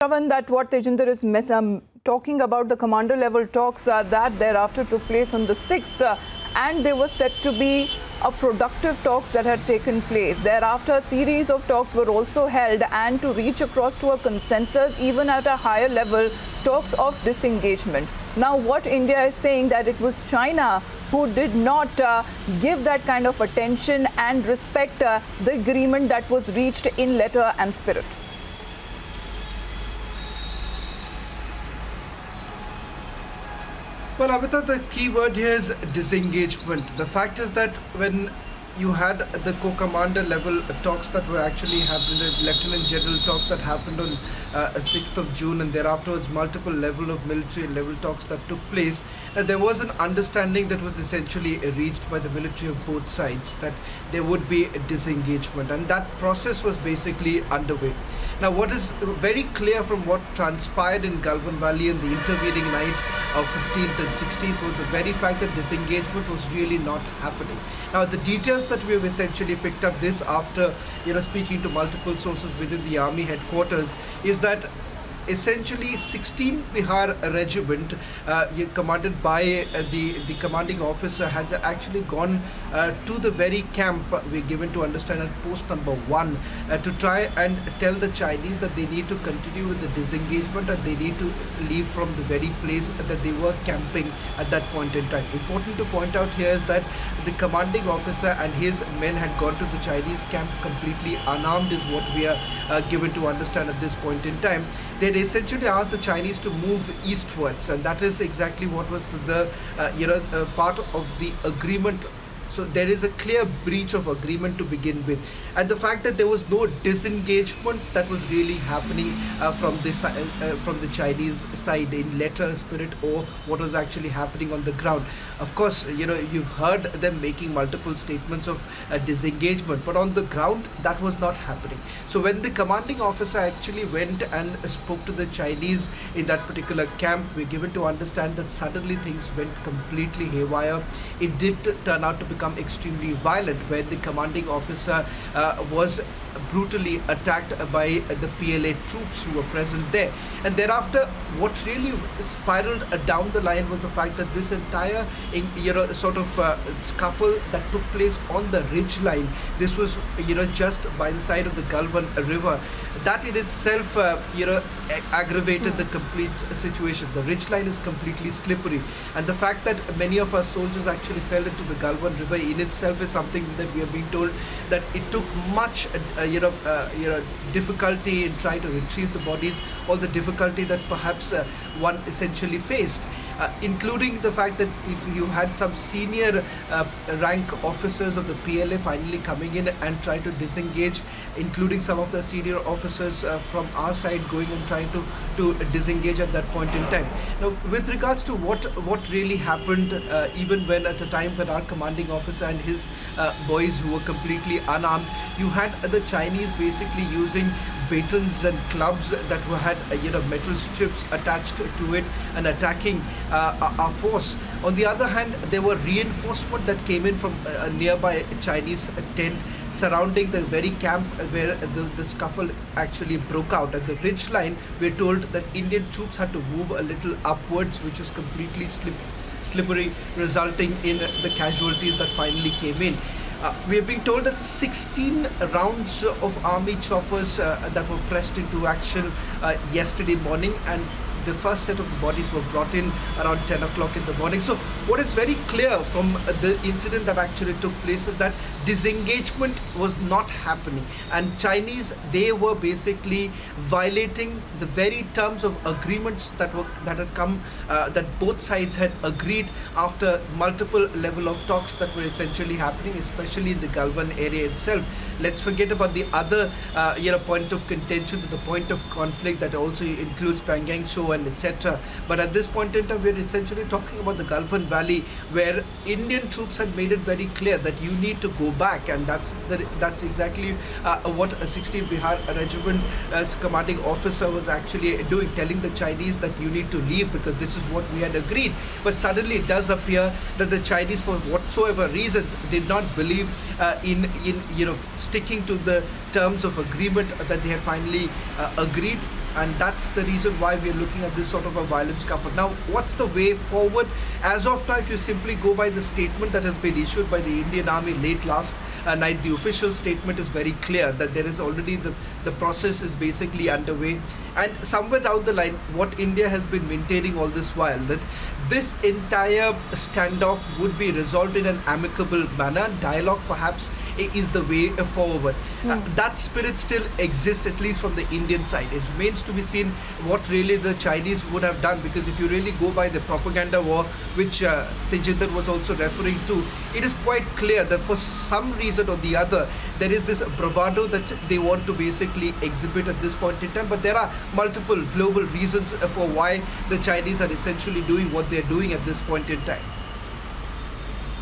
Shravan, that what Tejinder is talking about, the commander level talks that thereafter took place on the 6th and they were said to be a productive talks that had taken place. Thereafter, a series of talks were also held and to reach across to a consensus, even at a higher level, talks of disengagement. Now, what India is saying that it was China who did not give that kind of attention and respect the agreement that was reached in letter and spirit. Well, Amita, the key word here is disengagement. The fact is that when you had the co-commander level talks that were actually happening, the Lieutenant General talks that happened on 6th of June, and thereafter multiple level of military level talks that took place, there was an understanding that was essentially reached by the military of both sides that there would be a disengagement, and that process was basically underway. Now, what is very clear from what transpired in Galvan Valley on the intervening night of 15th and 16th was the very fact that disengagement was really not happening. Now, the details that we have essentially picked up this after speaking to multiple sources within the army headquarters is that essentially 16 Bihar regiment commanded by the commanding officer had actually gone to the very camp we're given to understand at post number 1 to try and tell the Chinese that they need to continue with the disengagement and they need to leave from the very place that they were camping at that point in time. Important to point out here is that the commanding officer and his men had gone to the Chinese camp completely unarmed is what we are given to understand at this point in time. They essentially asked the Chinese to move eastwards, and that is exactly what was the part of the agreement. So there is a clear breach of agreement to begin with, and the fact that there was no disengagement that was really happening from the Chinese side in letter, spirit, or what was actually happening on the ground. Of course, you've heard them making multiple statements of disengagement, but on the ground that was not happening. So when the commanding officer actually went and spoke to the Chinese in that particular camp, we're given to understand that suddenly things went completely haywire. It did turn out to become extremely violent, where the commanding officer was brutally attacked by the PLA troops who were present there. And thereafter, what really spiraled down the line was the fact that this entire scuffle that took place on the ridge line, this was just by the side of the Galvan river, that in itself aggravated the complete situation. The ridge line is completely slippery, and the fact that many of our soldiers actually fell into the Galvan river in itself is something that we are being told that it took much difficulty in trying to retrieve the bodies, or the difficulty that perhaps one essentially faced, including the fact that if you had some senior rank officers of the PLA finally coming in and trying to disengage, including some of the senior officers from our side going and trying to disengage at that point in time. Now, with regards to what really happened, even when at a time when our commanding officer and his boys who were completely unarmed, you had the Chinese basically using batons and clubs that had metal strips attached to it and attacking our force. On the other hand, there were reinforcement that came in from a nearby Chinese tent surrounding the very camp where the scuffle actually broke out. At the ridge line, we're told that Indian troops had to move a little upwards, which was completely slippery, resulting in the casualties that finally came in. We have been told that 16 rounds of army choppers that were pressed into action yesterday morning, and the first set of the bodies were brought in around 10 o'clock in the morning. So what is very clear from the incident that actually took place is that disengagement was not happening, and Chinese, they were basically violating the very terms of agreements that had come, that both sides had agreed after multiple level of talks that were essentially happening, especially in the Galvan area itself. Let's forget about the other point of contention, the point of conflict that also includes Pangyang Tso and etc. But at this point in time, we're essentially talking about the Galvan Valley, where Indian troops had made it very clear that you need to go back, and that's exactly what a 16 Bihar regiment as commanding officer was actually doing, telling the Chinese that you need to leave because this is what we had agreed. But suddenly it does appear that the Chinese, for whatsoever reasons, did not believe in sticking to the terms of agreement that they had finally agreed and that's the reason why we are looking at this sort of a violent scuffle. Now, what's the way forward? As of now, if you simply go by the statement that has been issued by the Indian Army late last night, the official statement is very clear that there is already the process is basically underway, and somewhere down the line, what India has been maintaining all this while, that this entire standoff would be resolved in an amicable manner. Dialogue perhaps is the way forward. That spirit still exists, at least from the Indian side. It remains to be seen what really the Chinese would have done, because if you really go by the propaganda war which Tejinder was also referring to, it is quite clear that for some reason or the other there is this bravado that they want to basically exhibit at this point in time. But there are multiple global reasons for why the Chinese are essentially doing what they're doing at this point in time.